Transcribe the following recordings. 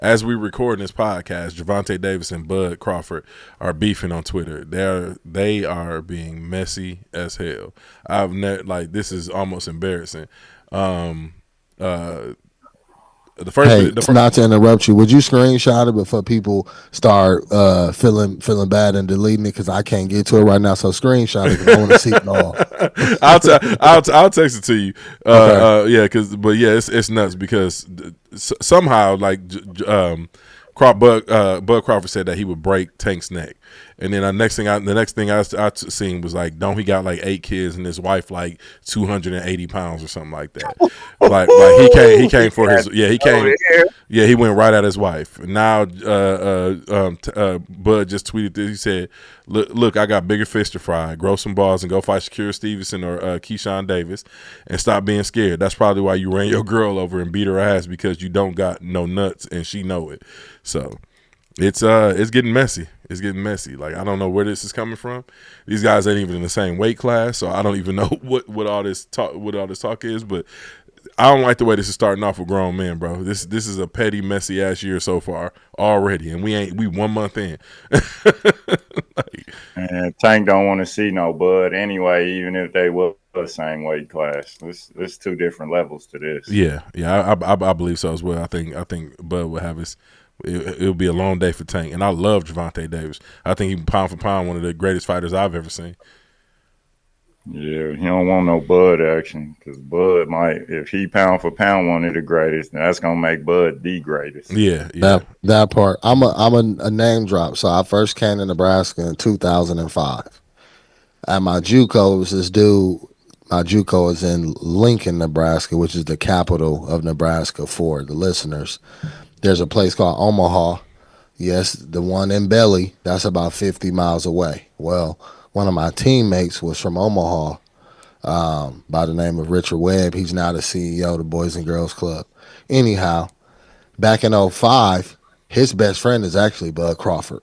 as we record this podcast, Gervonta Davis and Bud Crawford are beefing on Twitter. They are being messy as hell. I've never this is almost embarrassing. Um, uh, the first, Hey, not to interrupt you, would you screenshot it before people start feeling bad and deleting it? Because I can't get to it right now. So screenshot it because I want to see it all. I'll text it to you. Okay. Yeah, it's nuts because somehow Bud Crawford said that he would break Tank's neck, and then the next thing I seen was don't he got 8 kids and his wife 280 pounds or something like that. He came for his he went right at his wife. Now Bud just tweeted this. He said, "Look, I got bigger fish to fry. Grow some balls and go fight Shakira Stevenson or Keyshawn Davis, and stop being scared. That's probably why you ran your girl over and beat her ass because you don't got no nuts and she know it." So it's getting messy. It's getting messy. I don't know where this is coming from. These guys ain't even in the same weight class, so I don't even know what all this talk is. But I don't like the way this is starting off with grown men, bro. This is a petty, messy ass year so far already, and we 1 month in. And Tank don't want to see no Bud anyway, even if they were the same weight class. There's 2 different levels to this. Yeah, I believe so as well. I think Bud will have his. It'll be a long day for Tank, and I love Gervonta Davis. I think he's pound for pound one of the greatest fighters I've ever seen. Yeah, he don't want no Bud action because Bud might, if he pound for pound one of the greatest, then that's gonna make Bud the greatest. Yeah. That part. I'm a name drop. So I first came to Nebraska in 2005. At my JUCO, it was this dude. My JUCO is in Lincoln, Nebraska, which is the capital of Nebraska for the listeners. There's a place called Omaha. Yes, the one in Belly. That's about 50 miles away. Well, one of my teammates was from Omaha by the name of Richard Webb. He's now the CEO of the Boys and Girls Club. Anyhow, back in '05, his best friend is actually Bud Crawford.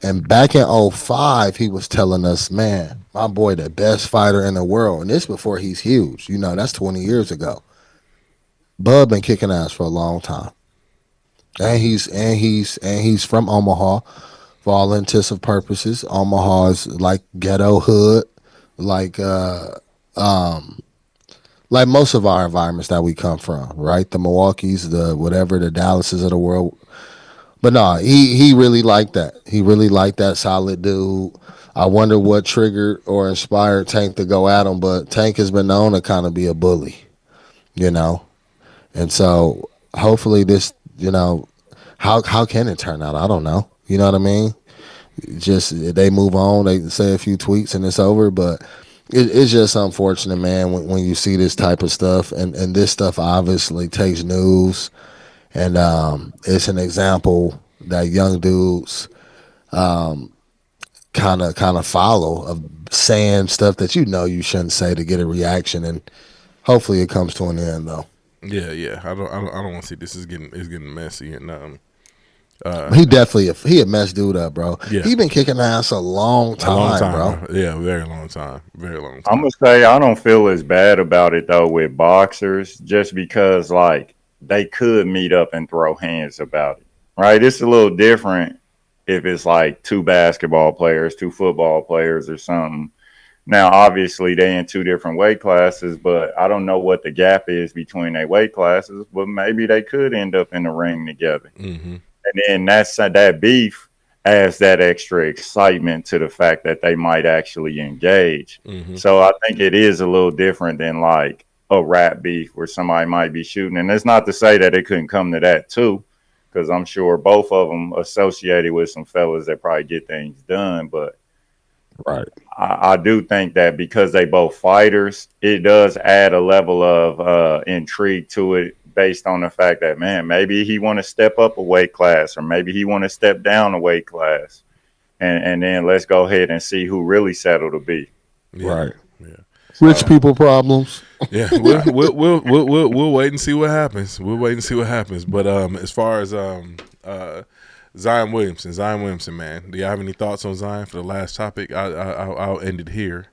And back in '05, he was telling us, man, my boy, the best fighter in the world. And this before he's huge. That's 20 years ago. Bud been kicking ass for a long time. And he's from Omaha for all intents and purposes. Omaha is like ghetto hood, like like most of our environments that we come from, right? The Milwaukee's, the whatever, the Dallases of the world. But no, he really liked that. He really liked that solid dude. I wonder what triggered or inspired Tank to go at him, but Tank has been known to kind of be a bully, you know. And so hopefully this, how can it turn out? I don't know. You know what I mean? Just they move on, they say a few tweets and it's over. But it's just unfortunate, man, when you see this type of stuff, and this stuff obviously takes news, and it's an example that young dudes kind of follow of saying stuff that you shouldn't say to get a reaction, and hopefully it comes to an end though. Yeah. I don't want to see this is getting messy, and he a mess dude up, bro. Yeah. He been kicking ass a long time, bro. Yeah, very long time. I'm gonna say I don't feel as bad about it though with boxers, just because they could meet up and throw hands about it. Right? It's a little different if it's 2 basketball players, 2 football players or something. Now, obviously, they in 2 different weight classes, but I don't know what the gap is between their weight classes. But maybe they could end up in the ring together. Mm-hmm. And then that beef adds that extra excitement to the fact that they might actually engage. Mm-hmm. So I think it is a little different than a rap beef where somebody might be shooting. And it's not to say that it couldn't come to that too, because I'm sure both of them associated with some fellas that probably get things done. But right, I do think that because they both fighters, it does add a level of intrigue to it, based on the fact that, man, maybe he want to step up a weight class, or maybe he want to step down a weight class, and then let's go ahead and see who really settled to be. Yeah. Right. Yeah. Rich people problems. Yeah, we'll wait and see what happens. But as far as Zion Williamson, man, do you have any thoughts on Zion for the last topic? I'll end it here.